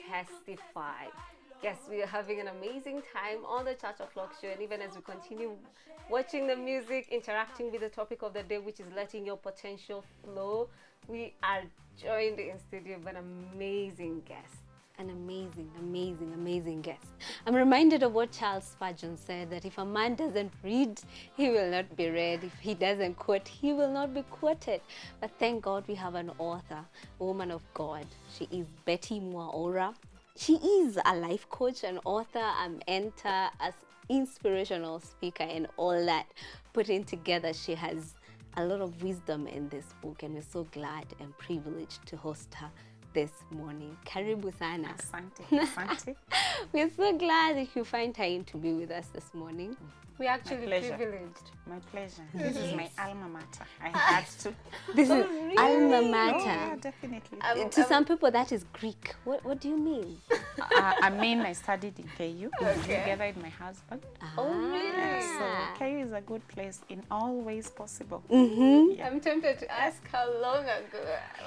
Testify. Yes, we are having an amazing time on the Church O'Clock Show, and even as we continue watching the music, interacting with the topic of the day, which is letting your potential flow, we are joined in studio by an amazing guest. An amazing guest. I'm reminded of what Charles Spurgeon said, that if a man doesn't read, he will not be read. If he doesn't quote, he will not be quoted. But thank God we have an author, a woman of God. She is Betty Mwaura. She is a life coach, an author, a mentor, an inspirational speaker, and all that put in together. She has a lot of wisdom in this book, and we're so glad and privileged to host her this morning. Karibu sana. Asante. We're so glad that you find time to be with us this morning. We're actually privileged. My pleasure. This is my alma mater. I had to. This is really? alma Oh, mater. yeah, definitely. To some people, that is Greek. What do you mean? I studied in KU together with my husband. Oh, really? So KU is a good place in all ways possible. Yeah. I'm tempted to ask how long ago.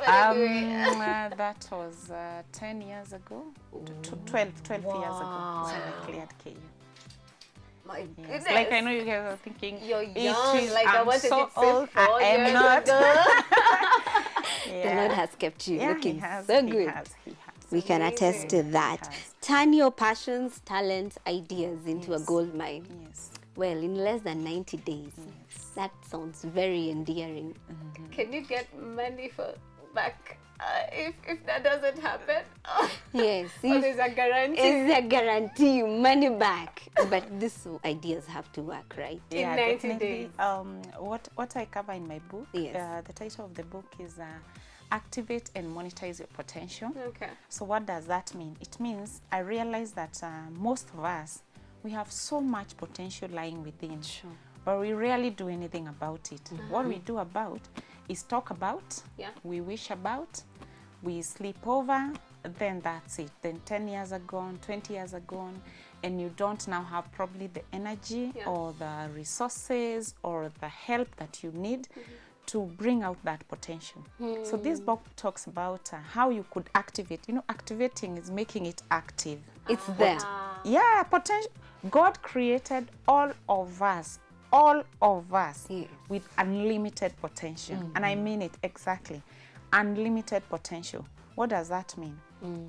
That was 10 years ago, 12 years ago when I cleared KU. My goodness. Yes. Like I know you guys are thinking, you're young, like I wanted so to say old. 4 I am years not. ago. The Lord has kept you looking so good. He has. We can attest to that. Turn your passions, talents, ideas into a gold mine. Yes. Well, in less than 90 days. Yes. That sounds very endearing. Can you get money for back if that doesn't happen? Yes. Oh, there's a guarantee. It's a guarantee, money back. But these ideas have to work, right? Yeah, in 90 definitely. days. What I cover in my book, yes. The title of the book is Activate and Monetize Your Potential. Okay. So what does that mean? It means I realize that most of us, we have so much potential lying within. Sure. But we rarely do anything about it. What we do about is talk about, we wish about, we sleep over, then that's it. Then 10 years are gone, 20 years are gone, and you don't now have probably the energy or the resources or the help that you need to bring out that potential. So this book talks about how you could activate. You know, activating is making it active. It's there. Yeah, potential. God created all of us with unlimited potential. And I mean it exactly. Unlimited potential. What does that mean?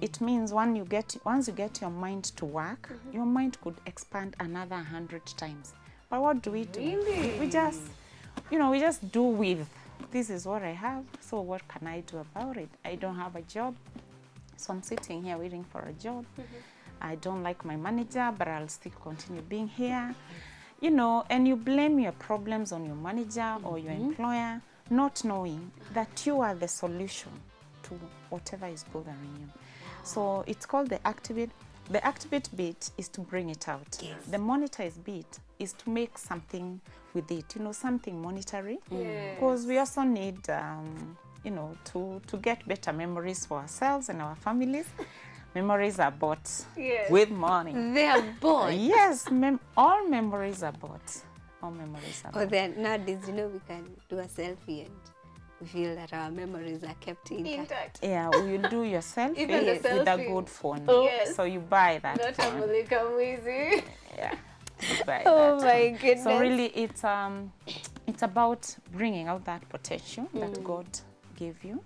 It means once you get your mind to work, your mind could expand another 100 times. But what do we do? Really? We just, we just do with, this is what I have, so what can I do about it? I don't have a job, so I'm sitting here waiting for a job. I don't like my manager, but I'll still continue being here. And you blame your problems on your manager or your employer, not knowing that you are the solution to whatever is bothering you. So it's called the activate. The activate bit is to bring it out. Yes. The monetize bit is to make something with it, something monetary. Because we also need, to get better memories for ourselves and our families. Memories are bought with money. They are bought. Yes, all memories are bought. All memories are bought. Then nowadays, we can do a selfie and we feel that our memories are kept intact. Yeah, you do your selfie Even with a good phone. Oh, yes. So you buy that Not phone. a Malika Mwizi. Yeah, you buy Oh that my phone. goodness. So really, it's about bringing out that potential that God gave you,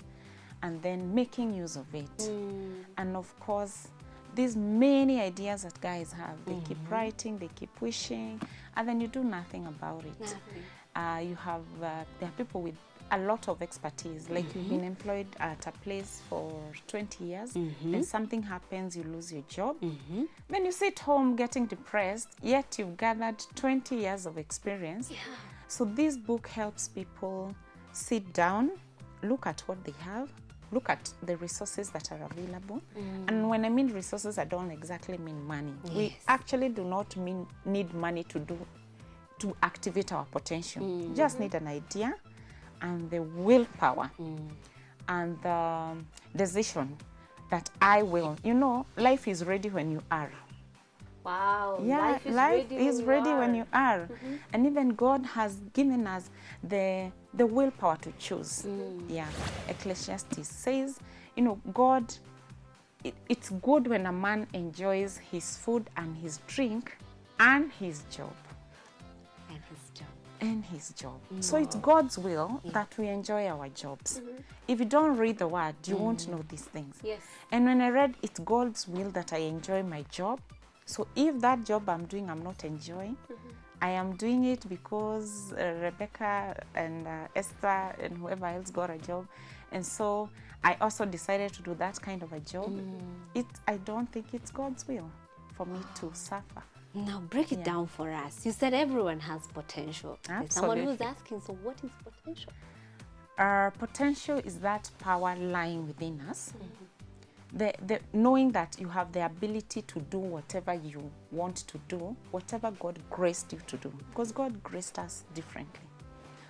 and then making use of it. And of course, these many ideas that guys have, they keep writing, they keep wishing, and then you do nothing about it. Nothing. There are people with a lot of expertise, like you've been employed at a place for 20 years, and something happens, you lose your job. Then you sit home getting depressed, yet you've gathered 20 years of experience. So this book helps people sit down, look at what they have, look at the resources that are available. And when I mean resources, I don't exactly mean money. We actually do not need money to activate our potential. We just need an idea and the willpower and the decision that I will. Life is ready when you are. Wow. Yeah, life is ready when you are. And even God has given us the willpower to choose. Yeah, Ecclesiastes says, God it's good when a man enjoys his food and his drink and his job. And his job. And his job. So it's God's will that we enjoy our jobs. If you don't read the word, you won't know these things. Yes. And when I read, it's God's will that I enjoy my job. So if that job I'm doing, I'm not enjoying, I am doing it because Rebecca and Esther and whoever else got a job. And so I also decided to do that kind of a job. I don't think it's God's will for me to suffer. Now break it down for us. You said everyone has potential. There's someone who's asking, so what is potential? Potential is that power lying within us. The knowing that you have the ability to do whatever you want to do, whatever God graced you to do, because God graced us differently.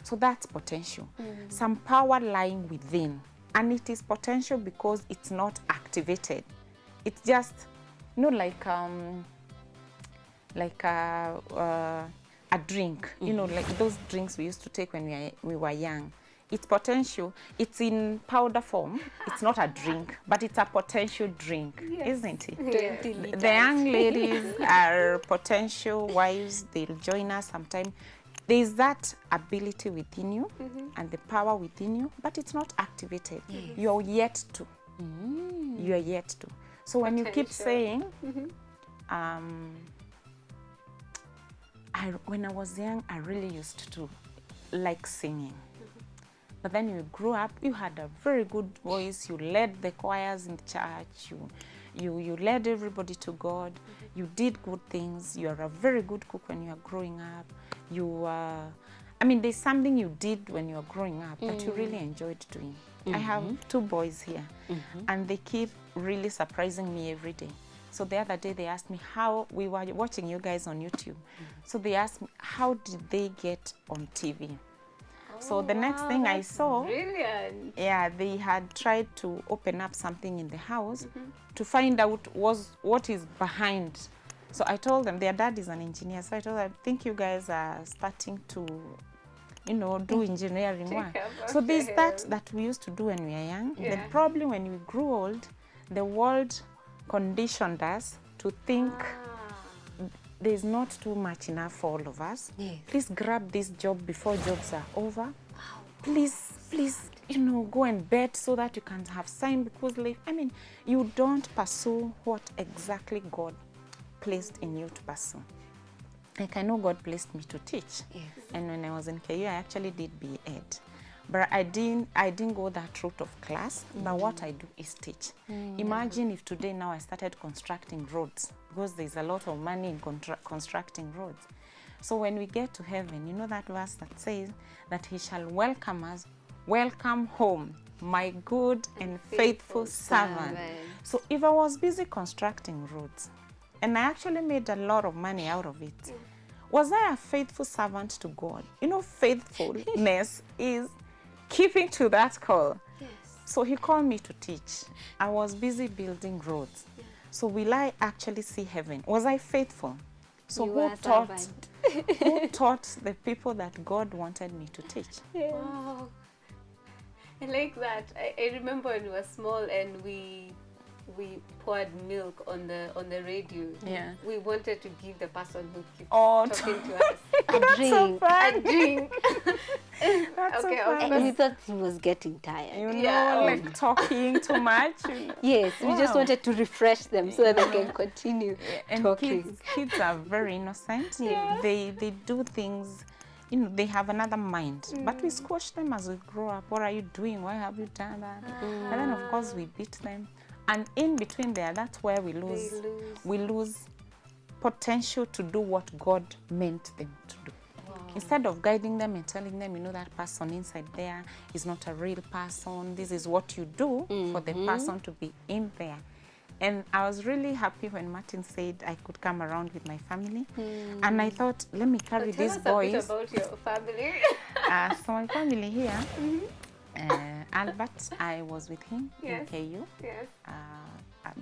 So that's potential. Some power lying within, and it is potential because it's not activated. It's just, like a drink, like those drinks we used to take when we were young. It's potential. It's in powder form. It's not a drink, but it's a potential drink, isn't it? Yes. The young ladies are potential wives. They'll join us sometime. There's that ability within you and the power within you, but it's not activated. You're yet to. You're yet to. So when you keep saying, when I was young, I really used to like singing. But then you grew up, you had a very good voice, you led the choirs in the church, you led everybody to God, you did good things, you are a very good cook when you are growing up. There's something you did when you were growing up that you really enjoyed doing. I have 2 boys here, and they keep really surprising me every day. So the other day they asked me how, we were watching you guys on YouTube. So they asked me, how did they get on TV? So the next thing I saw, Brilliant. yeah, they had tried to open up something in the house to find out what is behind. So I told them, their dad is an engineer. So I told them, I think you guys are starting to, do engineering work. So there's that we used to do when we were young. Yeah. Then probably when we grew old, the world conditioned us to think there's not too much enough for all of us. Yes. Please grab this job before jobs are over. Please, go and bet so that you can have sign, because you don't pursue what exactly God placed in you to pursue. Like, I know God placed me to teach. Yes. And when I was in KU, I actually did B.Ed. But I didn't go that route of class, but what I do is teach. Imagine if today now I started constructing roads, because there's a lot of money in constructing roads. So when we get to heaven, you know that verse that says that he shall welcome us, welcome home, my good and faithful servant. So if I was busy constructing roads, and I actually made a lot of money out of it, was I a faithful servant to God? Faithfulness is keeping to that call. Yes. So he called me to teach. I was busy building roads. So will I actually see heaven? Was I faithful? So who taught the people that God wanted me to teach? Yeah. Wow. I like that. I remember when we were small and we poured milk on the radio. Yeah. We wanted to give the person who keeps talking to us A drink. a drink. That's Okay, so funny. And we thought he was getting tired. Like talking too much. Yes, we just Wow. wanted to refresh them so that they can continue And talking. kids are very innocent. Yeah. They do things, they have another mind. But we squash them as we grow up. What are you doing? Why have you done that? And then of course we beat them. And in between there, that's where we lose. We lose potential to do what God meant them to do. Wow. Instead of guiding them and telling them, that person inside there is not a real person. This is what you do for the person to be in there. And I was really happy when Martin said I could come around with my family. And I thought, let me carry these boys. Tell us a bit about your family. So my family here, Albert, I was with him in KU. Yes.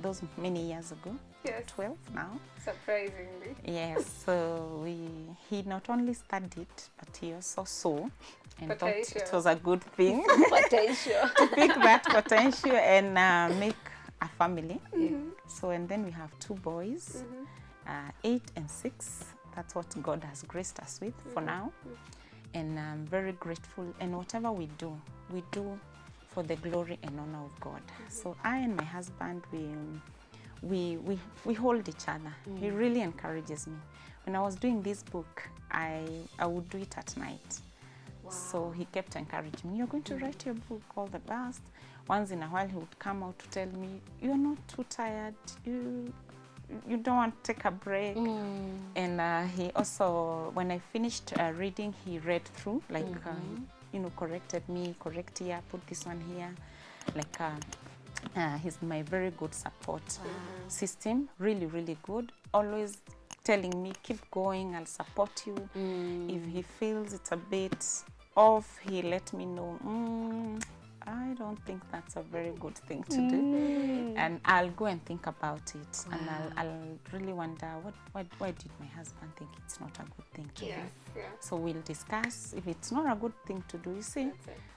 Those many years ago. Yes. 12 now. Surprisingly. Yes, so he not only studied, but he also saw and thought it was a good thing Potential. to pick that potential and make a family. So, and then we have 2 boys, 8 and 6. That's what God has graced us with for now. And I'm very grateful. And whatever we do for the glory and honor of God. So I and my husband, we hold each other. He really encourages me. When I was doing this book, I would do it at night. Wow. So he kept encouraging me, you're going to write your book, all the best. Once in a while, he would come out to tell me, you're not too tired, you don't want to take a break. And he also, when I finished reading, he read through, like, you know, corrected me, correct here, put this one here. Like, he's my very good support system, really, really good. Always telling me, keep going, I'll support you. If he feels it's a bit off, he let me know, I don't think that's a very good thing to do. And I'll go and think about it. And I'll really wonder, why did my husband think it's not a good thing to do? So we'll discuss. If it's not a good thing to do, you see,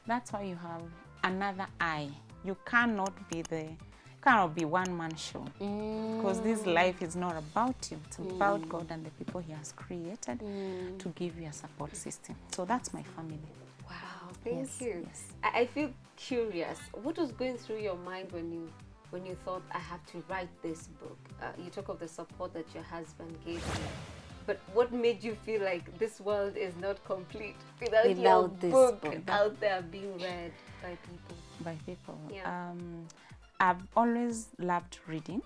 that's why you have another eye. You cannot be one-man show. Because this life is not about you. It's about God and the people he has created to give you a support system. So that's my family. Wow, thank you. Yes. I feel curious. What was going through your mind when you thought, I have to write this book? You talk of the support that your husband gave you. But what made you feel like this world is not complete without your book out there being read by people? By people. Yeah. I've always loved reading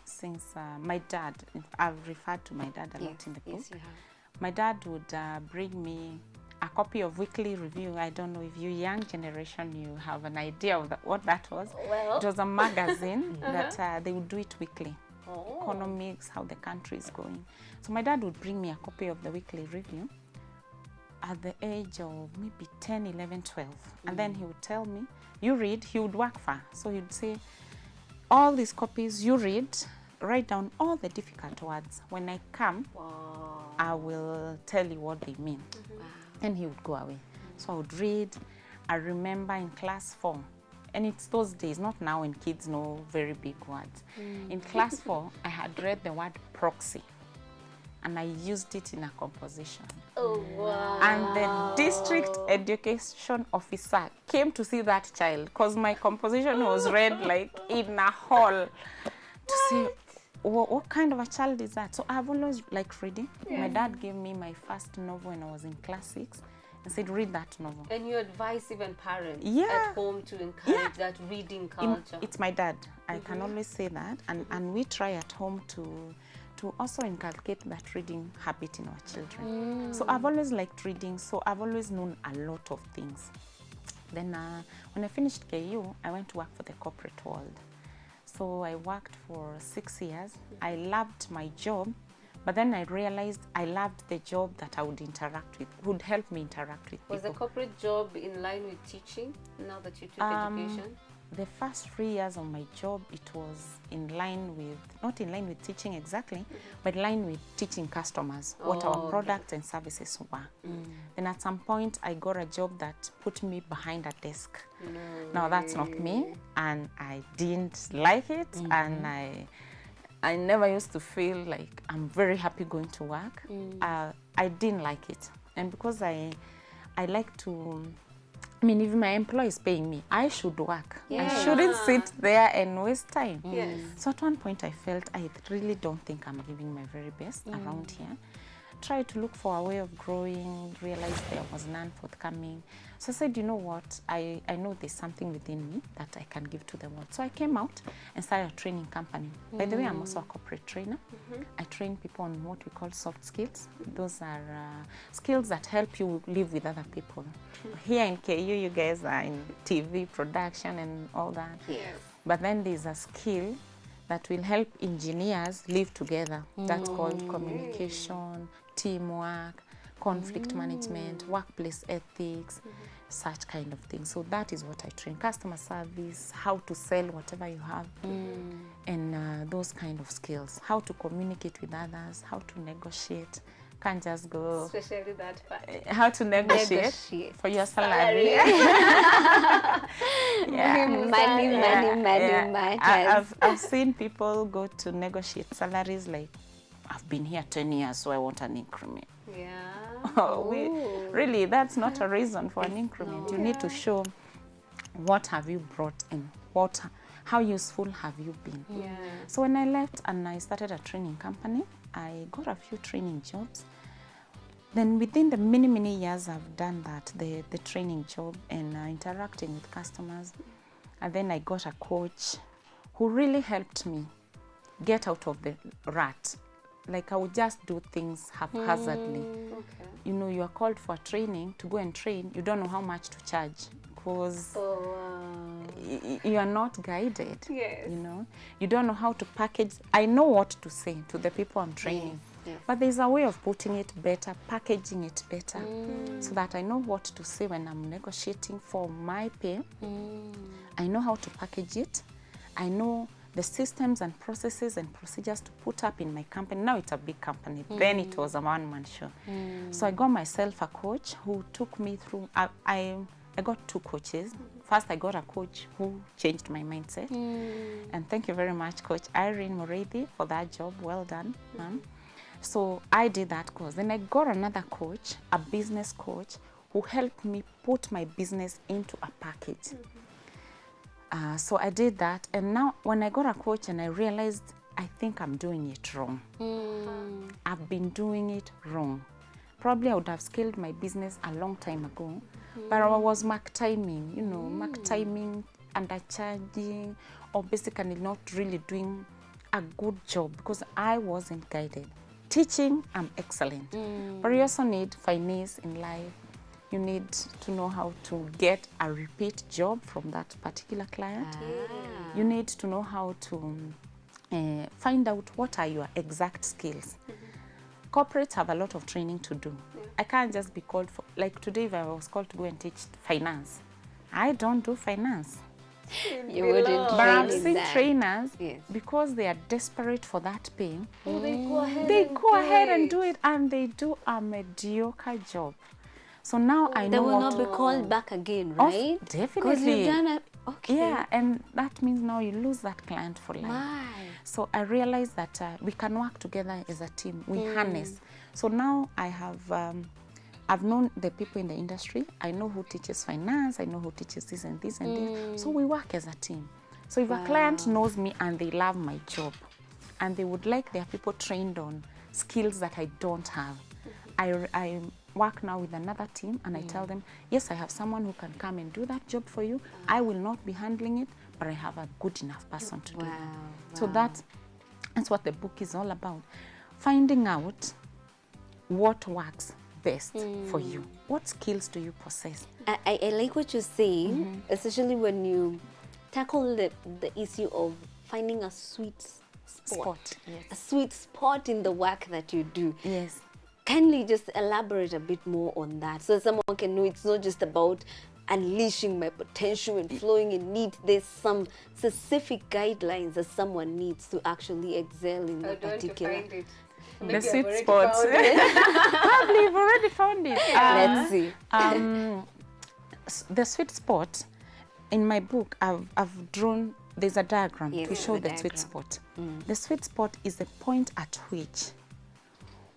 since my dad, I've referred to my dad a lot in the book. Yes, you have. My dad would bring me a copy of Weekly Review. I don't know if you young generation, you have an idea of what that was. Well. It was a magazine that they would do it weekly. Economics, how the country is going. So my dad would bring me a copy of the Weekly Review at the age of maybe 10, 11, 12. And then he would tell me, you read, he would work far. So he would say, all these copies you read, write down all the difficult words. When I come, I will tell you what they mean. And he would go away. So I would read. I remember in class 4, and it's those days, not now when kids know very big words. In class 4, I had read the word proxy, and I used it in a composition. Oh, wow. And the district education officer came to see that child because my composition was read like in a hall to see what kind of a child is that. So I've always liked reading. My dad gave me my first novel when I was in class 6 and said, read that novel. And you advise even parents Yeah. at home to encourage that reading culture. It's my dad. I can always say that. And we try at home to also inculcate that reading habit in our children. So I've always liked reading, so I've always known a lot of things. Then when I finished KU, I went to work for the corporate world. So I worked for 6 years. I loved my job, but then I realized I loved the job that I would interact with, would help me interact with people. Was the corporate job in line with teaching, now that you took education? The first 3 years of my job, it was in line with, not in line with teaching exactly, but in line with teaching customers what our products and services were. Then at some point, I got a job that put me behind a desk. Now that's not me, and I didn't like it, and I never used to feel like I'm very happy going to work. I didn't like it, and because I like to, I mean, if my employer is paying me, I should work. I shouldn't sit there and waste time. So at one point I felt I really don't think I'm giving my very best around here. Tried to look for a way of growing, realized there was none forthcoming. So I said, you know what, I know there's something within me that I can give to the world. So I came out and started a training company. By the way, I'm also a corporate trainer. I train people on what we call soft skills. Those are skills that help you live with other people. Here in KU, you guys are in TV production and all that. But then there's a skill that will help engineers live together. That's called communication, teamwork, conflict management, workplace ethics, such kind of things. So that is what I train. Customer service, how to sell whatever you have, and those kind of skills. How to communicate with others, how to negotiate, can't just go. Especially that part. How to negotiate for your salary. Money matters. I've seen people go to negotiate salaries like, I've been here 10 years, so I want an increment. Yeah. Really, that's not a reason for an increment. You need to show what have you brought in, how useful have you been. Yeah. So when I left and I started a training company, I got a few training jobs. Then within the many years I've done that, the training job and interacting with customers. And then I got a coach who really helped me get out of the rut. Like I would just do things haphazardly. Okay. You know, you are called for training, to go and train, you don't know how much to charge because you are not guided. Yes. You know, you don't know how to package. I know what to say to the people I'm training, Yes. but there's a way of putting it better, packaging it better, so that I know what to say when I'm negotiating for my pay. I know how to package it. I know the systems and processes and procedures to put up in my company. Now it's a big company. Then it was a one-man show. So I got myself a coach who took me through. I got two coaches. First, I got a coach who changed my mindset. And thank you very much, Coach Irene Mwaura, for that job. Well done, ma'am. So I did that course. Then I got another coach, a business coach, who helped me put my business into a package. So I did that, and now when I got a coach and I realized I think I'm doing it wrong. I've been doing it wrong. Probably I would have scaled my business a long time ago, but I was mark timing, you know, mark timing, undercharging, or basically not really doing a good job because I wasn't guided. Teaching, I'm excellent, but you also need finesse in life. You need to know how to get a repeat job from that particular client. You need to know how to find out what are your exact skills. Corporates have a lot of training to do. I can't just be called for, like today if I was called to go and teach finance, I don't do finance. You wouldn't But train I've in seen that. trainers, Yes. because they are desperate for that pay, They go ahead. they and go do ahead and it. do it, and they do a mediocre job. So now I They know will what not be called back again, Of- right? Because definitely. you've done it. Okay. Yeah, and that means now you lose that client for life. Why? So I realized that we can work together as a team. We harness. So now I have, I've known the people in the industry. I know who teaches finance. I know who teaches this and this and this. So we work as a team. So if a client knows me and they love my job and they would like their people trained on skills that I don't have, I work now with another team and I tell them, yes, I have someone who can come and do that job for you. I will not be handling it, but I have a good enough person to do that. So that's what the book is all about. Finding out what works best for you. What skills do you possess? I like what you're saying, especially when you tackle the issue of finding a sweet spot. Yes. A sweet spot in the work that you do. Yes. Kindly just elaborate a bit more on that so someone can know it's not just about unleashing my potential and flowing in need. There's some specific guidelines that someone needs to actually excel in that particular. Find it. The Maybe I've sweet already spots. found it. Probably you've already found it. Let's see. The sweet spot, in my book, I've drawn, there's a diagram Yes, to show the the sweet diagram. spot. The sweet spot is the point at which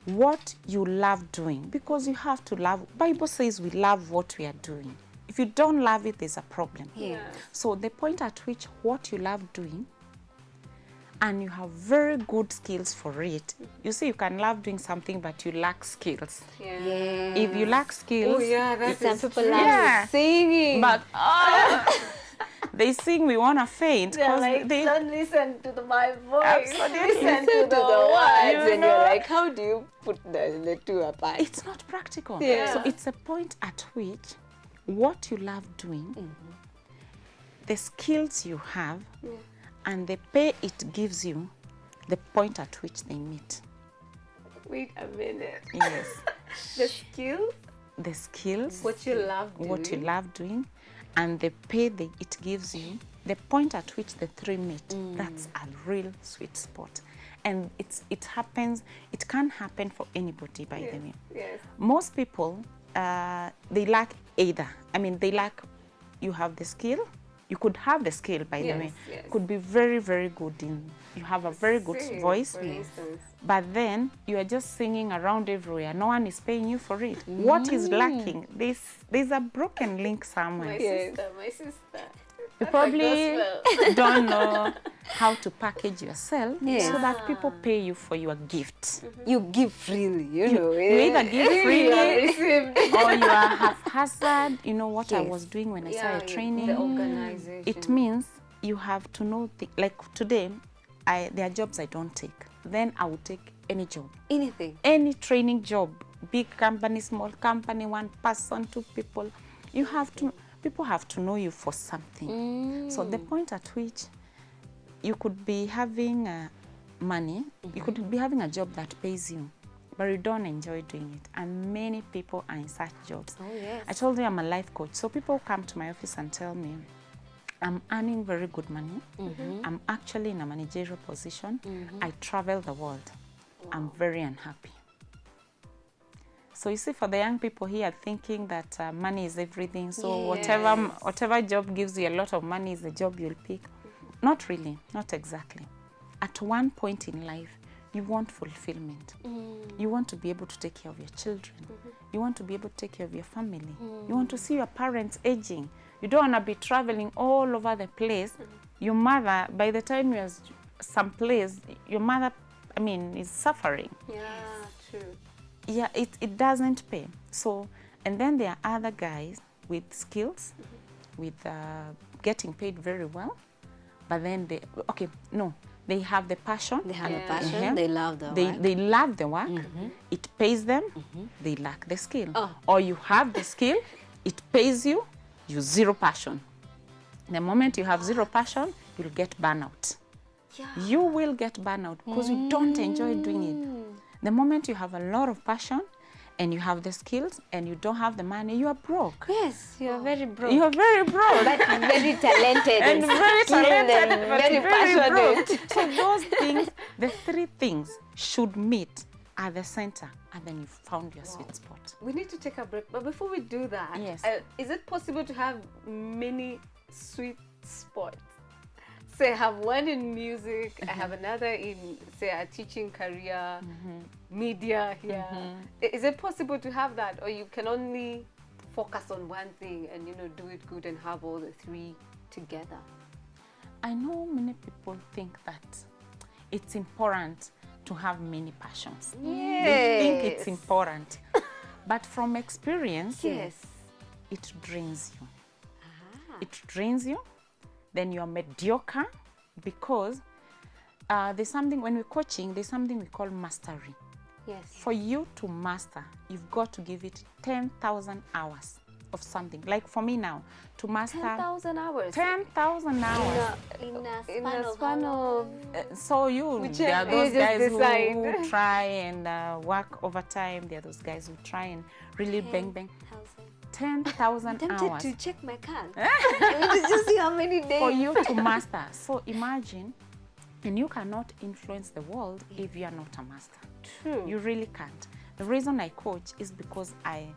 what you love doing, because you have to love, Bible says we love what we are doing. If you don't love it, there's a problem. Yeah. So the point at which what you love doing and you have very good skills for it. You see, you can love doing something, but you lack skills. Yeah. If you lack skills, Oh yeah, that's Some people true. love Yeah. singing. but they sing, we want to faint. They're 'cause like, they, don't listen to my voice. Absolutely. Listen to to the the words, You and know. you're like, how do you put the two apart? it's not practical. Yeah. So it's a point at which what you love doing, the skills you have, and the pay it gives you, the point at which they meet. Wait a minute. Yes. The skills, The skills, what you love doing. what you love doing, and the pay it gives you, the point at which the three meet, that's a real sweet spot. and it happens. It can happen for anybody, by the way. Yes. Most people, they lack either. I mean, they lack. You have the skill. You could have the skill, by the way. Yes. Could be very, very good in. You have a very good Sing, voice. for instance. But then you are just singing around everywhere. No one is paying you for it. What is lacking? There's a broken link somewhere. My sister. You probably don't know how to package yourself so that people pay you for your gift. You give freely, you know. You either give freely or you are haphazard. You know what I Yes. was doing when I started training? The organization. It means you have to know, like today, there are jobs I don't take. Then I will take any job. Anything. Any training job, big company, small company, 1 person, 2 people. You have to, people have to know you for something. So the point at which you could be having money, you could be having a job that pays you, but you don't enjoy doing it. And many people are in such jobs. Oh, yes. I told you I'm a life coach. So people come to my office and tell me, I'm earning very good money. I'm actually in a managerial position. I travel the world. I'm very unhappy. So you see, for the young people here thinking that money is everything, so whatever job gives you a lot of money is the job you'll pick. Not really, not exactly. At one point in life, you want fulfillment. You want to be able to take care of your children. You want to be able to take care of your family. You want to see your parents aging. You don't want to be traveling all over the place. Your mother, by the time you're someplace, your mother, I mean, is suffering. Yeah, true. Yeah, it doesn't pay. So, and then there are other guys with skills, with getting paid very well, but then they have the passion. They have a passion. They love the work. They love the work. It pays them. They lack the skill. Or you have the skill, it pays you, you zero passion. The moment you have zero passion, you'll get burnout. You will get burnout because you don't enjoy doing it. The moment you have a lot of passion and you have the skills and you don't have the money, you are broke. Yes, you are very broke. You are very broke. But very talented and very talented, and but very passionate. broke. So those things, the 3 things should meet at the center, and then you've found your sweet spot. We need to take a break, but before we do that, Yes. Is it possible to have many sweet spots? Say I have one in music, I have another in, say, a teaching career, media here. Is it possible to have that, or you can only focus on one thing and, you know, do it good and have all the 3 together? I know many people think that it's important to have many passions. They think it's important. But from experience, it drains you. It drains you. Then you're mediocre because there's something, when we're coaching, there's something we call mastery. Yes. For you to master, you've got to give it 10,000 hours of something. Like for me now, to master 10,000 hours. 10,000 hours. In In a span of So there are those you just guys decide. who try and work overtime. There are those guys who try and really bang. 10,000 tempted hours to check my card. Just see how many days. for you to master. So imagine, and you cannot influence the world if you are not a master. True. You really can't. The reason I coach is because I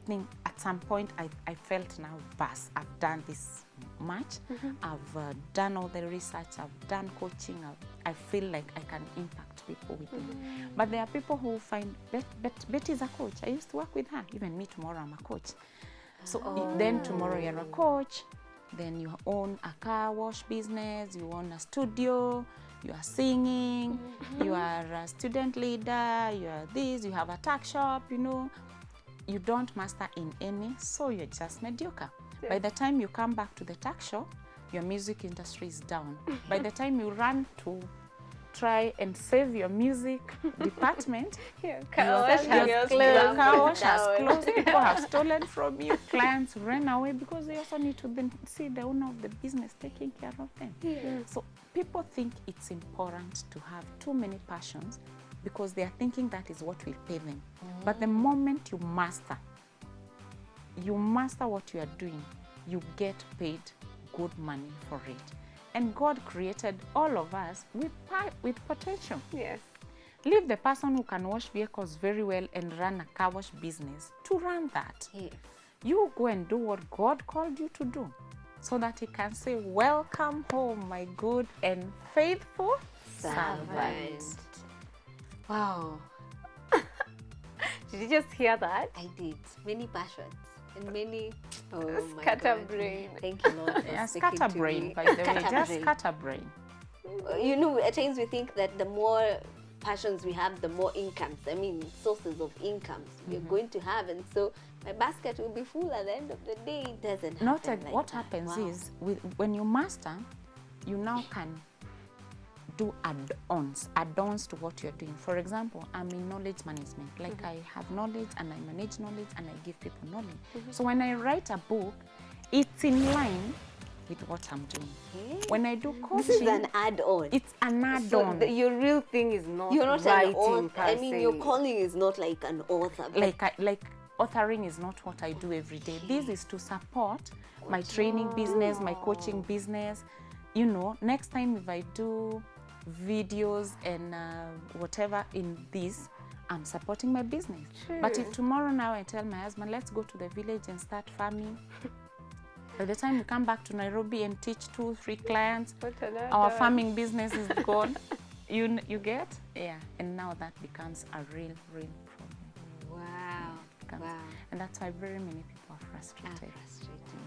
think at some point I felt now, bas, I've done this much. I've done all the research, I've done coaching. I feel like I can impact people with it. But there are people who find, Betty's a coach. I used to work with her. Even me tomorrow, I'm a coach. So then tomorrow you're a coach. Then you own a car wash business, you own a studio, you are singing, you are a student leader, you are this, you have a tuck shop, you know. You don't master in any, so you're just mediocre. By the time you come back to the tuck shop, your music industry is down. By the time you run to try and save your music department, Your your car wash has car wash closed. has closed, people have stolen from you, clients ran away because they also need to then see the owner of the business taking care of them. So people think it's important to have too many passions because they are thinking that is what will pay them. But the moment you master what you are doing, you get paid good money for it. And God created all of us with potential. Yes. Leave the person who can wash vehicles very well and run a car wash business to run that. Yes. You go and do what God called you to do, so that he can say, welcome home, my good and faithful servant. Wow. Did you just hear that? I did. Many passions and many. Oh my Scatterbrain. God. Thank you, Lord. For Yeah, speaking to scatterbrain, me. by the way, just Scatterbrain. scatterbrain. You know, at times we think that the more passions we have, the more incomes, I mean, sources of incomes we're going to have. And so my basket will be full at the end of the day. It doesn't happen like What that. happens Wow. is, when you master, you now can do add-ons to what you're doing. For example, I'm in knowledge management. Like I have knowledge and I manage knowledge and I give people knowledge. So when I write a book, it's in line with what I'm doing. Okay. When I do This is coaching, an add-on. it's an So add-on. your real thing is not You're not writing an author. per I mean, se. your calling is not like an author. But like authoring is not what I do every day. This is to support my training business, my coaching business. You know, next time if I do videos and whatever in this, I'm supporting my business. But if tomorrow now I tell my husband, let's go to the village and start farming, by the time we come back to Nairobi and teach 2-3 clients, our farming business is gone. You get? Yeah. And now that becomes a real problem. wow. Wow. And that's why very many people are frustrated.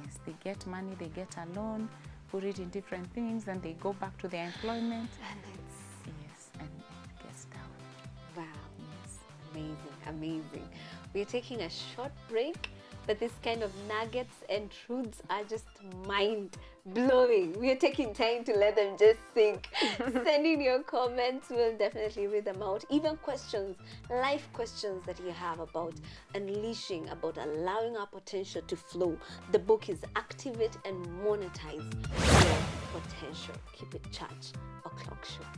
Yes, they get money, they get a loan, put it in different things, and they go back to their employment. And it's Yes, and it gets down. wow. Yes. Amazing, amazing. We're taking a short break, but this kind of nuggets and truths are just mind blowing. We're taking time to let them just sink. Send in your comments, we'll definitely read them out. Even questions, life questions that you have about unleashing, about allowing our potential to flow. The book is Activate and Monetize Your Potential. Keep it Church O'Clock Show.